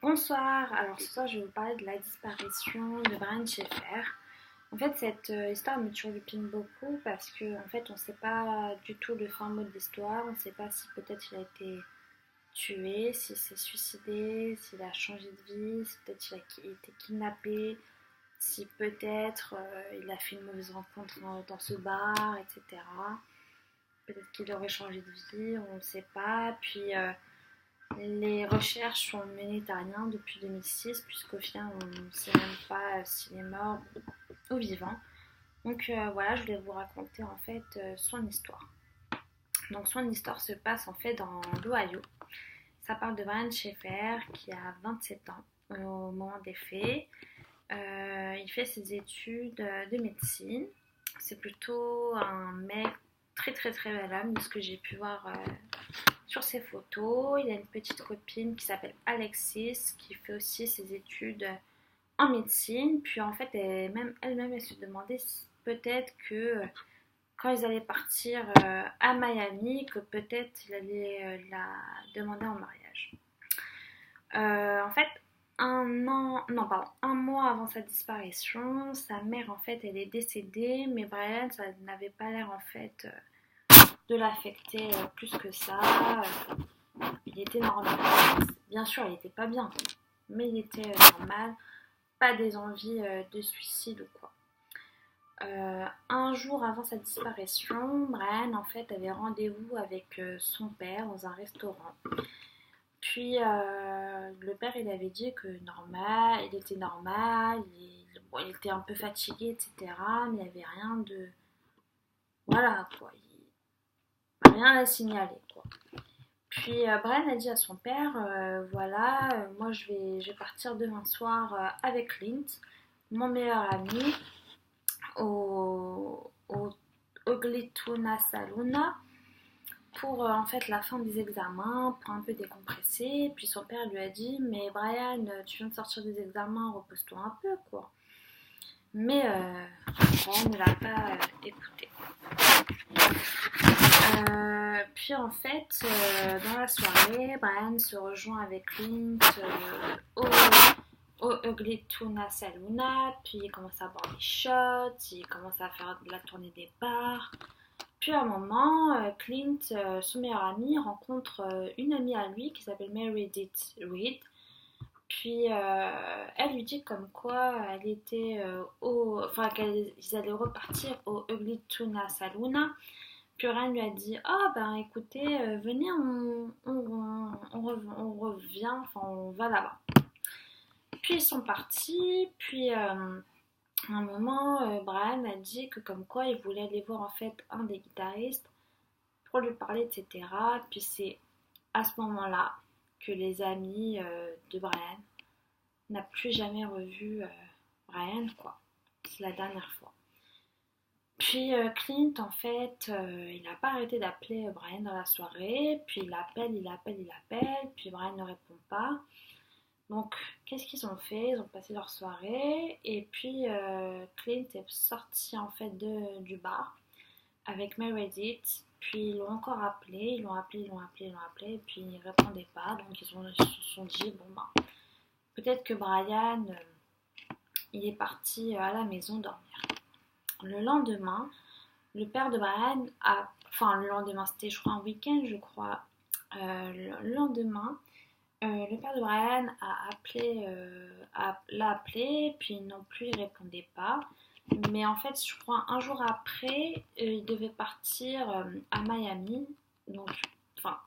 Bonsoir, alors ce soir je vais vous parler de la disparition de Brian Schaeffer. En fait cette histoire me turlupine beaucoup parce que en fait on ne sait pas du tout le fin mot de l'histoire, on ne sait pas si peut-être il a été tué, s'il s'est suicidé, s'il a changé de vie, si peut-être il a été kidnappé, si peut-être il a fait une mauvaise rencontre dans ce bar, etc. Peut-être qu'il aurait changé de vie, on ne sait pas. Puis les recherches sont menées à rien depuis 2006, puisqu'au final, on ne sait même pas s'il est mort ou vivant. Donc voilà, je voulais vous raconter en fait son histoire. Donc son histoire se passe en fait dans l'Ohio. Ça parle de Brian Schaeffer qui a 27 ans au moment des faits. Il fait ses études de médecine. C'est plutôt un mec très très très bel homme de ce que j'ai pu voir sur ses photos. Il a une petite copine qui s'appelle Alexis qui fait aussi ses études en médecine. Puis en fait, elle-même, elle se demandait peut-être que quand ils allaient partir à Miami, que peut-être il allait la demander en mariage. En fait, un mois avant sa disparition, sa mère en fait, elle est décédée, mais Brian, ça n'avait pas l'air en fait de l'affecter plus que ça. Il était normal. Bien sûr, il était pas bien, mais il était normal. Pas des envies de suicide ou quoi. Un jour avant sa disparition, Brian en fait avait rendez-vous avec son père dans un restaurant. Puis le père il avait dit que normal, il était normal, bon, il était un peu fatigué, etc. Mais il n'y avait rien de. Voilà quoi, rien à signaler quoi. Puis Brian a dit à son père, voilà, moi je vais partir demain soir avec Clint, mon meilleur ami, au Oglituna Saluna pour en fait la fin des examens, pour un peu décompresser. Puis son père lui a dit, mais Brian, tu viens de sortir des examens, repose-toi un peu quoi. Mais Brian ne l'a pas écouté. Puis en fait, dans la soirée, Brian se rejoint avec Clint au Ugly Tuna Saluna, puis il commence à boire des shots, il commence à faire de la tournée des bars. Puis à un moment, Clint, son meilleur ami, rencontre une amie à lui qui s'appelle Meredith Reed. Puis elle lui dit comme quoi elle était enfin qu'ils allaient repartir au Ugly Tuna Saluna. Puis Ryan lui a dit ah ben écoutez, venez, on revient, enfin on va là-bas. Puis ils sont partis, puis à un moment, Brian a dit que comme quoi il voulait aller voir en fait un des guitaristes pour lui parler, etc. Puis c'est à ce moment-là que les amis de Brian n'a plus jamais revu Brian, quoi. C'est la dernière fois. Puis Clint, en fait, il n'a pas arrêté d'appeler Brian dans la soirée. Puis il appelle. Puis Brian ne répond pas. Donc, qu'est-ce qu'ils ont fait? Ils ont passé leur soirée. Et puis, Clint est sorti, en fait, du bar avec Meredith. Puis, ils l'ont encore appelé. Ils l'ont appelé. Et puis, il ne répondait pas. Donc, ils se sont dit, bon, ben, peut-être que Brian, il est parti à la maison dormir. Le lendemain, le père de Brian a... Enfin, le lendemain, c'était, je crois, un week-end, je crois. Le lendemain, le père de Brian l'a appelé, puis non plus, il répondait pas. Mais en fait, je crois, un jour après, il devait partir à Miami. Donc, enfin,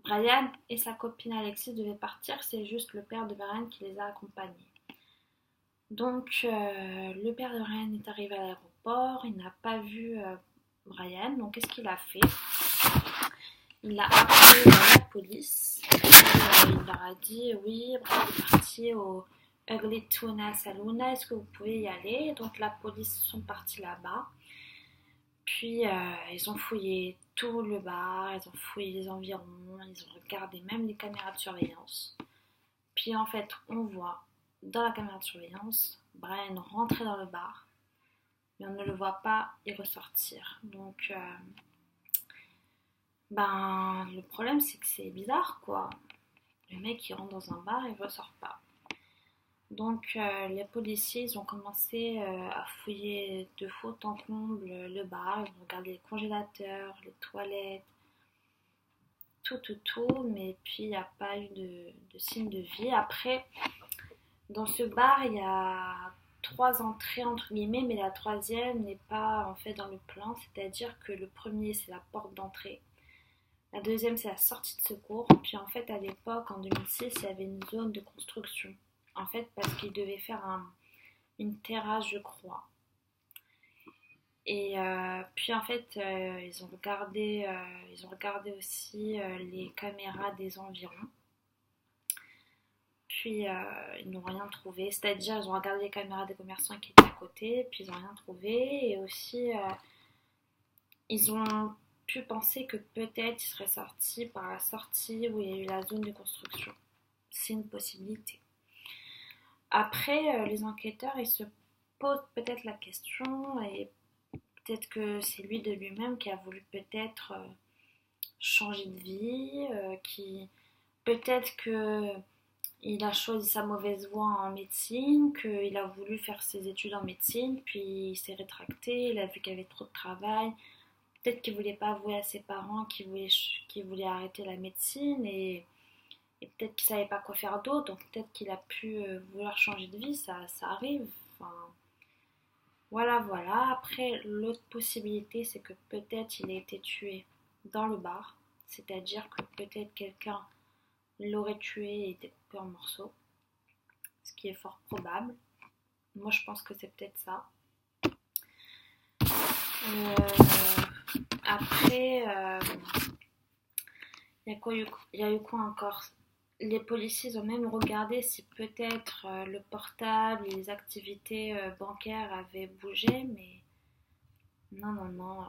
Brian et sa copine Alexis devaient partir. C'est juste le père de Brian qui les a accompagnés. Donc, le père de Brian est arrivé à l'aéroport, il n'a pas vu Brian, donc qu'est-ce qu'il a fait? Il a appelé la police, et, il leur a dit oui, Brian est parti au Ugly Tuna Saluna, est-ce que vous pouvez y aller? Donc la police sont partis là-bas, puis ils ont fouillé tout le bar, ils ont fouillé les environs, ils ont regardé même les caméras de surveillance. Puis en fait, on voit dans la caméra de surveillance Brian rentrer dans le bar, mais on ne le voit pas y ressortir. Donc, ben, le problème c'est que c'est bizarre quoi. Le mec il rentre dans un bar et ne ressort pas. Donc les policiers ils ont commencé à fouiller de fond en comble le bar, ils ont regardé les congélateurs, les toilettes, tout, mais puis il n'y a pas eu de signe de vie. Après, dans ce bar, il y a 3 entrées entre guillemets, mais la troisième n'est pas en fait dans le plan, c'est-à-dire que le premier c'est la porte d'entrée, la deuxième c'est la sortie de secours, puis en fait à l'époque en 2006 il y avait une zone de construction, en fait parce qu'ils devaient faire une terrasse je crois. Et puis en fait ils ont regardé aussi les caméras des environs. Puis ils n'ont rien trouvé, c'est-à-dire ils ont regardé les caméras des commerçants qui étaient à côté, puis ils n'ont rien trouvé. Et aussi ils ont pu penser que peut-être ils seraient sortis par la sortie où il y a eu la zone de construction. C'est une possibilité. Après les enquêteurs ils se posent peut-être la question et peut-être que c'est lui de lui-même qui a voulu peut-être changer de vie, qui peut-être que il a choisi sa mauvaise voie en médecine, qu'il a voulu faire ses études en médecine, puis il s'est rétracté, il a vu qu'il y avait trop de travail. Peut-être qu'il voulait pas avouer à ses parents qu'il voulait arrêter la médecine et peut-être qu'il savait pas quoi faire d'autre, donc peut-être qu'il a pu vouloir changer de vie, ça arrive. Enfin, voilà. Après, l'autre possibilité, c'est que peut-être il a été tué dans le bar, c'est-à-dire que peut-être quelqu'un l'aurait tué et découpé en morceaux, ce qui est fort probable. Moi, je pense que c'est peut-être ça. Après, il y a eu quoi encore? Les policiers ont même regardé si peut-être le portable et les activités bancaires avaient bougé, mais non,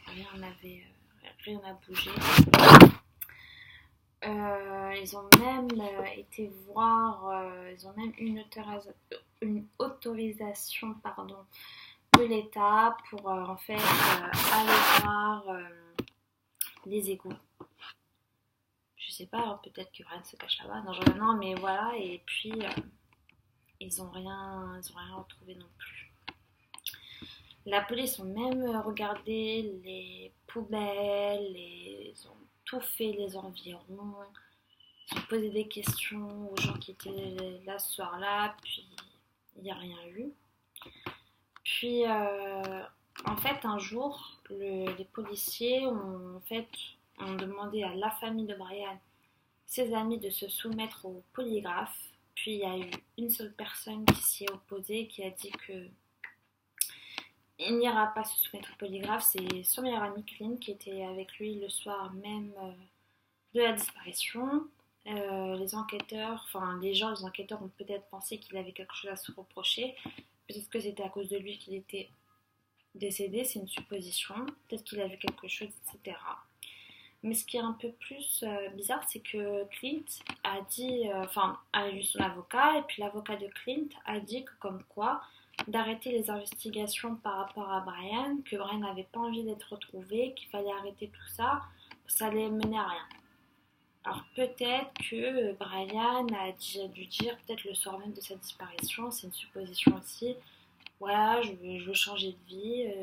rien n'a bougé. Ils ont même été voir, ils ont même eu une autorisation de l'État pour en fait aller voir les égouts. Je sais pas, hein, peut-être que Brian se cache là-bas. Non, mais voilà. Et puis ils ont rien retrouvé non plus. La police ont même regardé les poubelles, ils ont tout fait les environs. Ils ont posé des questions aux gens qui étaient là ce soir-là, puis il n'y a rien eu. Puis en fait un jour, les policiers ont demandé à la famille de Brian, ses amis, de se soumettre au polygraphe. Puis il y a eu une seule personne qui s'y est opposée, qui a dit que il n'ira pas se soumettre au polygraphe. C'est son meilleur ami Clint qui était avec lui le soir même de la disparition. Les enquêteurs ont peut-être pensé qu'il avait quelque chose à se reprocher. Peut-être que c'était à cause de lui qu'il était décédé, c'est une supposition. Peut-être qu'il a vu quelque chose, etc. Mais ce qui est un peu plus bizarre, c'est que Clint a dit, a eu son avocat, et puis l'avocat de Clint a dit que comme quoi, d'arrêter les investigations par rapport à Brian, que Brian n'avait pas envie d'être retrouvé, qu'il fallait arrêter tout ça, ça allait mener à rien. Alors peut-être que Brian a déjà dû dire, peut-être le soir même de sa disparition, c'est une supposition aussi, voilà, je veux changer de vie,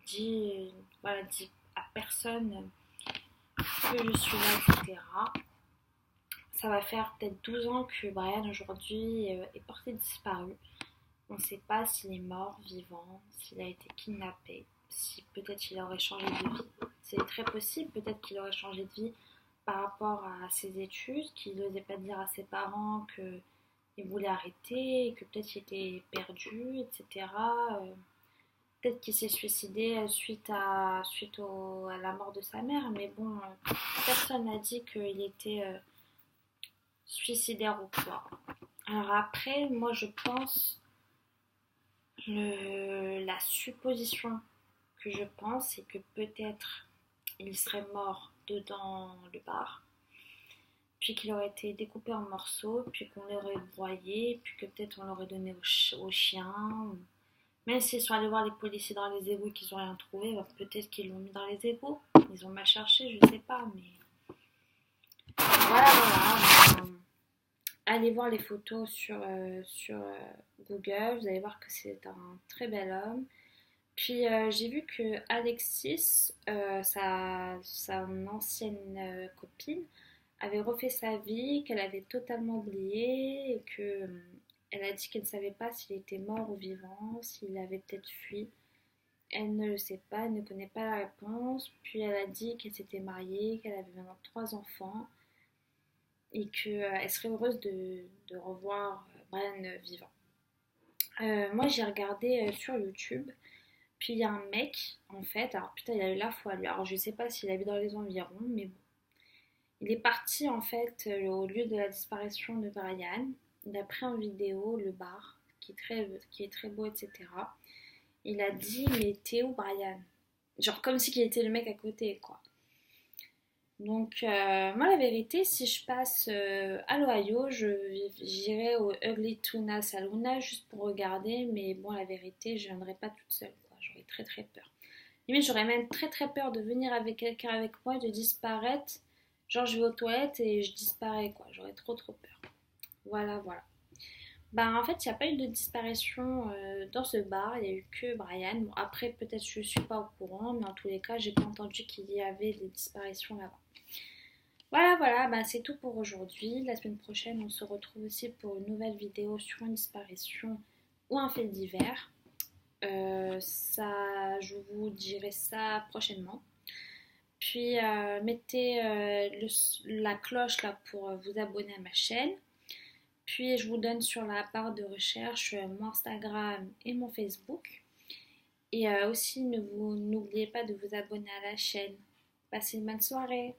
dis à personne que je suis là, etc. Ça va faire peut-être 12 ans que Brian aujourd'hui est porté disparu. On ne sait pas s'il est mort, vivant, s'il a été kidnappé, si peut-être il aurait changé de vie. C'est très possible, peut-être qu'il aurait changé de vie par rapport à ses études, qu'il n'osait pas dire à ses parents qu'il voulait arrêter, que peut-être il était perdu, etc. Peut-être qu'il s'est suicidé suite à la mort de sa mère, mais bon, personne n'a dit qu'il était suicidaire ou quoi. Alors après, moi je pense, la supposition que je pense, c'est que peut-être il serait mort dedans le bar, puis qu'il aurait été découpé en morceaux, puis qu'on l'aurait broyé, puis que peut-être on l'aurait donné au chien. Même s'ils sont allés voir les policiers dans les égouts et qu'ils n'ont rien trouvé, peut-être qu'ils l'ont mis dans les égouts. Ils ont mal cherché, je ne sais pas, mais voilà. allez voir les photos sur Google, vous allez voir que c'est un très bel homme. Puis j'ai vu que Alexis, sa ancienne copine, avait refait sa vie, qu'elle avait totalement oublié et que elle a dit qu'elle ne savait pas s'il était mort ou vivant, s'il avait peut-être fui. Elle ne le sait pas, elle ne connaît pas la réponse. Puis elle a dit qu'elle s'était mariée, qu'elle avait maintenant 3 enfants et qu'elle serait heureuse de revoir Brian vivant. Moi j'ai regardé sur YouTube, puis il y a un mec en fait, alors putain il a eu la foi lui, alors je sais pas s'il habite dans les environs, mais bon. Il est parti en fait au lieu de la disparition de Brian. Il a pris en vidéo le bar qui est très beau, etc. Il a dit mais t'es où Brian? Genre comme si il était le mec à côté quoi. Donc moi la vérité si je passe à l'Ohio j'irai au Ugly Tuna Saluna juste pour regarder mais bon la vérité je viendrai pas toute seule quoi. J'aurais très très peur. Limite j'aurais même très très peur de venir avec quelqu'un avec moi et de disparaître. Genre je vais aux toilettes et je disparais quoi. J'aurais trop trop peur. Voilà voilà. Bah en fait il n'y a pas eu de disparition dans ce bar. Il n'y a eu que Brian. Bon, après peut-être je suis pas au courant mais en tous les cas j'ai pas entendu qu'il y avait des disparitions là-bas. Voilà voilà bah c'est tout pour aujourd'hui. La semaine prochaine on se retrouve aussi pour une nouvelle vidéo sur une disparition ou un fait divers. Ça je vous dirai ça prochainement. Puis mettez la cloche là pour vous abonner à ma chaîne. Puis je vous donne sur la barre de recherche mon Instagram et mon Facebook. Et aussi n'oubliez pas de vous abonner à la chaîne. Passez une bonne soirée.